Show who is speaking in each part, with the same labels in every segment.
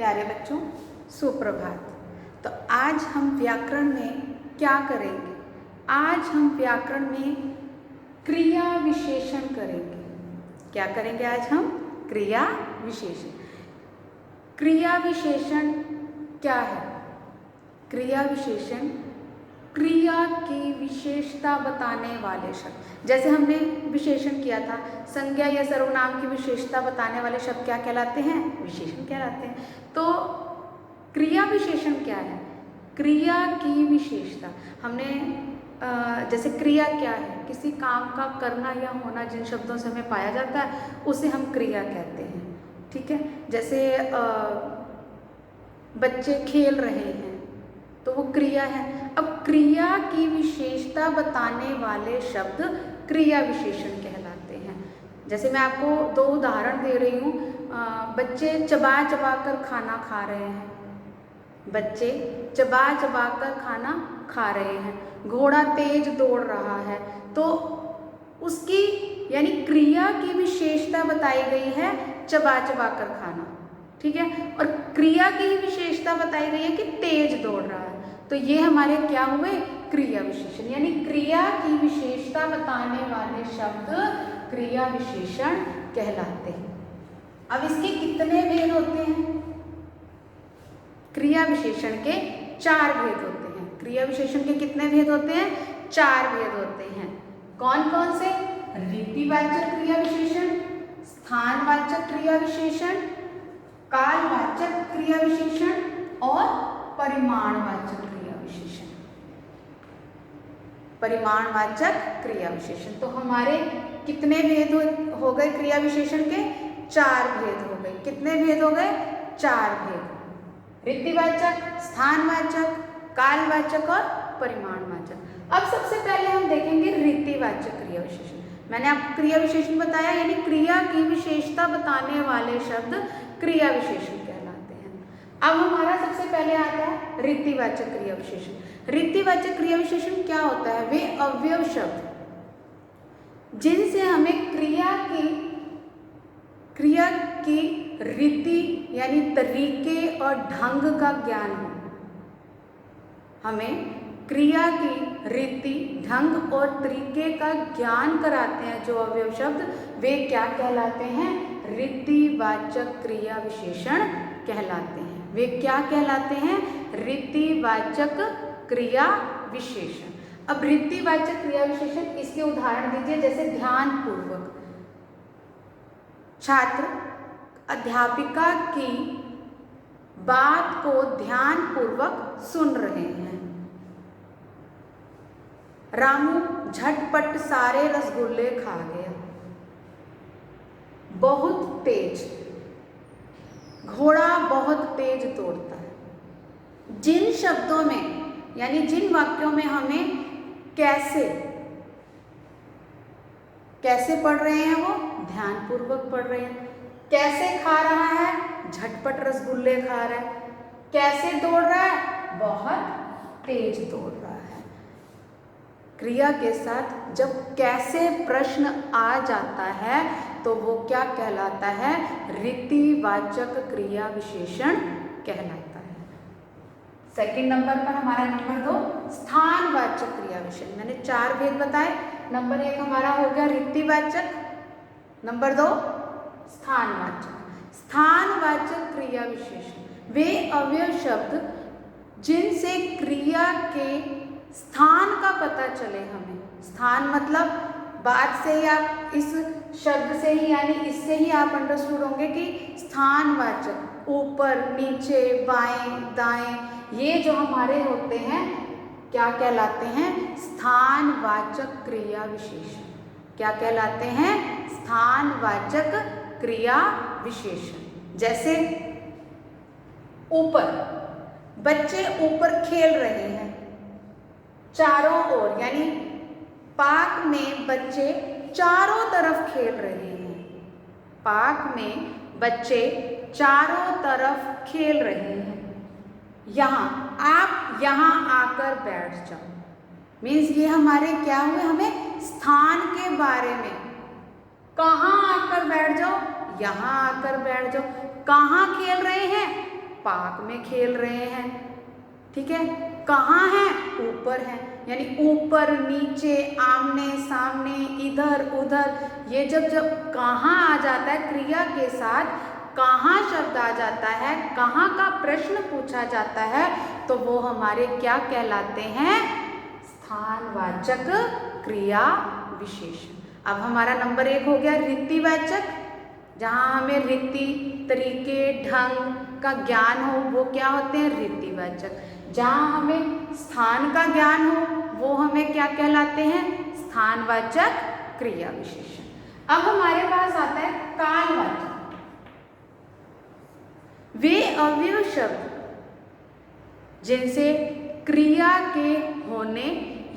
Speaker 1: प्यारे बच्चों, सुप्रभात। तो आज हम व्याकरण में क्या करेंगे? आज हम व्याकरण में क्रिया विशेषण करेंगे। क्या करेंगे आज हम? क्रिया विशेषण। क्रिया विशेषण क्या है? क्रिया विशेषण क्रिया की विशेषता बताने वाले शब्द। जैसे हमने विशेषण किया था, संज्ञा या सर्वनाम की विशेषता बताने वाले शब्द क्या कहलाते हैं? विशेषण कहलाते हैं। तो क्रिया विशेषण क्या है? क्रिया की विशेषता। हमने जैसे क्रिया क्या है? किसी काम का करना या होना जिन शब्दों से हमें पाया जाता है उसे हम क्रिया कहते हैं। ठीक है। जैसे बच्चे खेल रहे हैं तो वो क्रिया है। अब क्रिया की विशेषता बताने वाले शब्द क्रिया विशेषण कहलाते हैं। जैसे मैं आपको दो उदाहरण दे रही हूँ। बच्चे चबा चबा कर खाना खा रहे हैं। बच्चे चबा चबा कर खाना खा रहे हैं। घोड़ा तेज दौड़ रहा है, तो उसकी यानी क्रिया की विशेषता बताई गई है चबा चबा कर खाना। ठीक है। और क्रिया की ही विशेषता बताई गई है कि तेज दौड़ रहा है। तो ये हमारे क्या हुए? क्रिया विशेषण। यानी क्रिया की विशेषता बताने वाले शब्द क्रिया विशेषण कहलाते हैं। अब इसके कितने भेद होते हैं? क्रिया विशेषण के 4 भेद होते हैं। क्रिया विशेषण के कितने भेद होते हैं? 4 भेद होते हैं। कौन कौन से? रीतिवाचक क्रिया विशेषण, स्थानवाचक क्रिया विशेषण, कालवाचक क्रिया विशेषण और परिमाणवाचक क्रिया विशेषण। परिमाणवाचक क्रिया विशेषण। तो हमारे कितने भेद हो गए क्रिया विशेषण के? 4 भेद हो गए। कितने भेद हो गए? 4 भेद। रीतिवाचक, स्थानवाचक, कालवाचक और परिमाणवाचक। अब सबसे पहले हम देखेंगे रीतिवाचक क्रिया विशेषण। मैंने आपको क्रिया विशेषण बताया, यानी क्रिया की विशेषता बताने वाले शब्द क्रिया विशेषण कहलाते हैं। अब हमारा सबसे पहले आता है रीतिवाचक क्रिया विशेषण। रीतिवाचक क्रिया विशेषण क्या होता है? वे अवयव शब्द जिनसे हमें क्रिया की रीति यानी तरीके और ढंग का ज्ञान हो। हमें क्रिया की रीति, ढंग और तरीके का ज्ञान कराते हैं जो अवयव शब्द, वे क्या कहलाते हैं? रीतिवाचक क्रिया विशेषण कहलाते हैं। वे क्या कहलाते हैं? रीतिवाचक क्रिया विशेषण। अब रीतिवाचक क्रिया विशेषण, इसके उदाहरण दीजिए। जैसे ध्यानपूर्वक। छात्र अध्यापिका की बात को ध्यानपूर्वक सुन रहे हैं। रामू झटपट सारे रसगुल्ले खा गया। बहुत तेज। घोड़ा बहुत तेज दौड़ता है। जिन शब्दों में यानी जिन वाक्यों में हमें कैसे पढ़ रहे हैं, वो ध्यानपूर्वक पढ़ रहे हैं। कैसे खा रहा है? झटपट रसगुल्ले खा रहा है। कैसे दौड़ रहा है? बहुत तेज दौड़ रहा है। क्रिया के साथ जब कैसे प्रश्न आ जाता है तो वो क्या कहलाता है? रीतिवाचक क्रिया विशेषण कहलाता है। सेकंड नंबर पर हमारा नंबर 2 स्थानवाचक क्रिया विशेषण। मैंने 4 भेद बताए। नंबर 1 हमारा हो गया रीतिवाचक, नंबर 2 स्थानवाचक। स्थानवाचक क्रिया विशेषण वे अवयव शब्द जिनसे क्रिया के स्थान का पता चले हमें। स्थान मतलब बात से ही आप, इस शब्द से ही यानी इससे ही आप अंडरस्टूड होंगे कि स्थानवाचक ऊपर, नीचे, बाएं, दाएं, ये जो हमारे होते हैं क्या कहलाते हैं? स्थानवाचक क्रिया विशेषण। क्या कहलाते हैं? स्थानवाचक क्रिया विशेषण। जैसे ऊपर, बच्चे ऊपर खेल रहे हैं। चारों ओर यानी पार्क में बच्चे चारों तरफ खेल रहे हैं। पार्क में बच्चे चारों तरफ खेल रहे हैं। आप यहाँ आकर बैठ जाओ। मीन्स ये हमारे क्या हुए? हमें स्थान के बारे में। कहाँ आकर बैठ जाओ? यहाँ आकर बैठ जाओ। कहाँ खेल रहे हैं? पार्क में खेल रहे हैं। ठीक है, कहाँ हैं? ऊपर हैं, यानी ऊपर नीचे आमने सामने इधर उधर। ये जब कहाँ आ जाता है क्रिया के साथ, कहाँ शब्द आ जाता है, कहाँ का प्रश्न पूछा जाता है, तो वो हमारे क्या कहलाते हैं? स्थानवाचक क्रिया विशेषण। अब हमारा नंबर 1 हो गया रीतिवाचक, जहाँ हमें रीति तरीके ढंग का ज्ञान हो वो क्या होते हैं? रीतिवाचक। जहाँ हमें स्थान का ज्ञान हो वो हमें क्या कहलाते हैं? स्थानवाचक क्रिया विशेषण। अब हमारे पास आता है कालवाचक। वे अव्यय शब्द जिनसे क्रिया के होने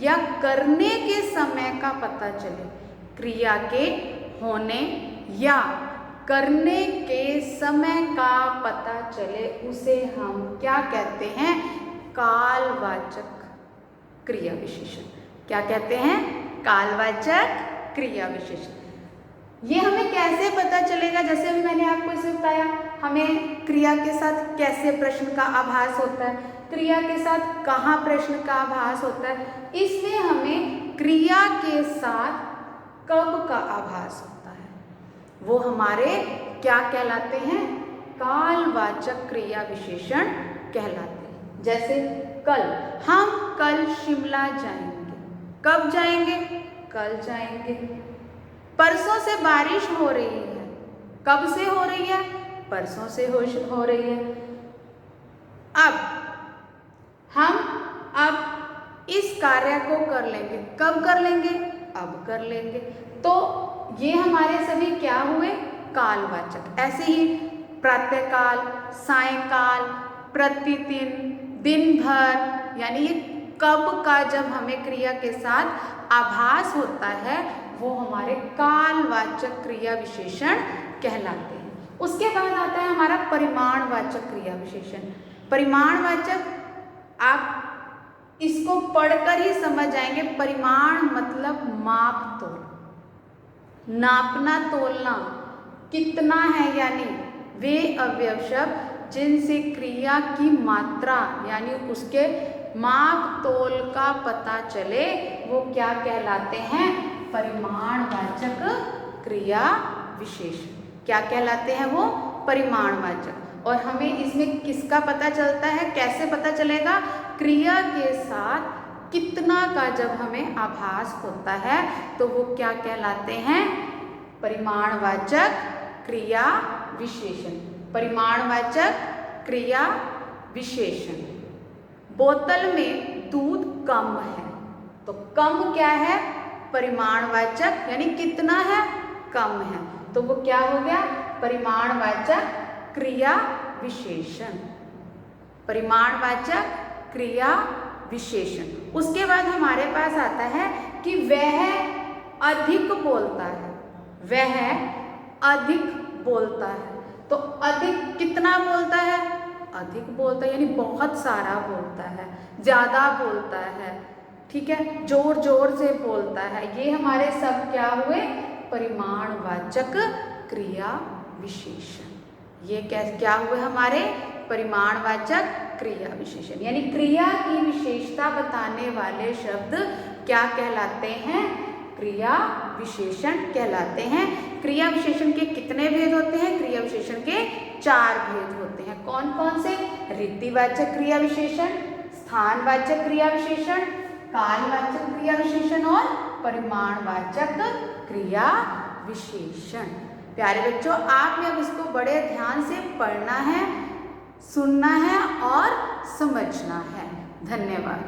Speaker 1: या करने के समय का पता चले। क्रिया के होने या करने के समय का पता चले उसे हम क्या कहते हैं? कालवाचक क्रिया विशेषण। क्या कहते हैं? कालवाचक क्रिया विशेषण। ये हमें कैसे पता चलेगा? जैसे अभी मैंने आपको इसे बताया, हमें क्रिया के साथ कैसे प्रश्न का आभास होता है, क्रिया के साथ कहाँ प्रश्न का आभास होता है, इसलिए हमें क्रिया के साथ कब का आभास होता है वो हमारे क्या कहलाते हैं? कालवाचक क्रिया विशेषण कहलाते हैं। जैसे कल, हम कल शिमला जाएंगे। कब जाएंगे? कल जाएंगे। परसों से बारिश हो रही है। कब से हो रही है? परसों से हो रही है। अब हम इस कार्य को कर लेंगे। कब कर लेंगे? अब कर लेंगे। तो ये हमारे सभी क्या हुए? कालवाचक। ऐसे ही प्रातःकाल, सायंकाल, प्रतिदिन, दिन भर, यानी ये कब का जब हमें क्रिया के साथ आभास होता है वो हमारे कालवाचक क्रिया विशेषण कहलाते हैं। उसके बाद आता है हमारा परिमाणवाचक क्रिया विशेषण। परिमाणवाचक आप इसको पढ़कर ही समझ जाएंगे। परिमाण मतलब माप तोल, नापना तोलना, कितना है, यानी वे अवयव शब्द जिनसे क्रिया की मात्रा यानी उसके माप तोल का पता चले वो क्या कहलाते हैं? परिमाणवाचक क्रिया विशेषण। क्या कहलाते हैं वो? परिमाणवाचक। और हमें इसमें किसका पता चलता है? कैसे पता चलेगा? क्रिया के साथ कितना का जब हमें आभास होता है तो वो क्या कहलाते हैं? परिमाणवाचक क्रिया विशेषण। परिमाणवाचक क्रिया विशेषण। बोतल में दूध कम है, तो कम क्या है? परिमाणवाचक, यानी कितना है? कम है, तो वो क्या हो गया? परिमाणवाचक क्रिया विशेषण। परिमाणवाचक क्रिया विशेषण। उसके बाद हमारे पास आता है कि वह अधिक बोलता है। वह अधिक बोलता है, तो अधिक कितना बोलता है? अधिक बोलता है, यानी बहुत सारा बोलता है, ज्यादा बोलता है। ठीक है, जोर जोर से बोलता है। ये हमारे सब क्या हुए? परिमाणवाचक क्रिया विशेषण। ये क्या हुए हमारे? परिमाणवाचक क्रिया विशेषण। यानी क्रिया की विशेषता बताने वाले शब्द क्या कहलाते हैं? क्रिया विशेषण कहलाते हैं। क्रिया विशेषण के कितने भेद होते हैं? क्रिया विशेषण के 4 भेद होते हैं। कौन कौन से? रीतिवाचक क्रिया विशेषण, स्थानवाचक क्रिया विशेषण, कालवाचक क्रिया विशेषण और परिमाणवाचक क्रिया विशेषण। प्यारे बच्चों, आपने अब इसको बड़े ध्यान से पढ़ना है, सुनना है और समझना है। धन्यवाद।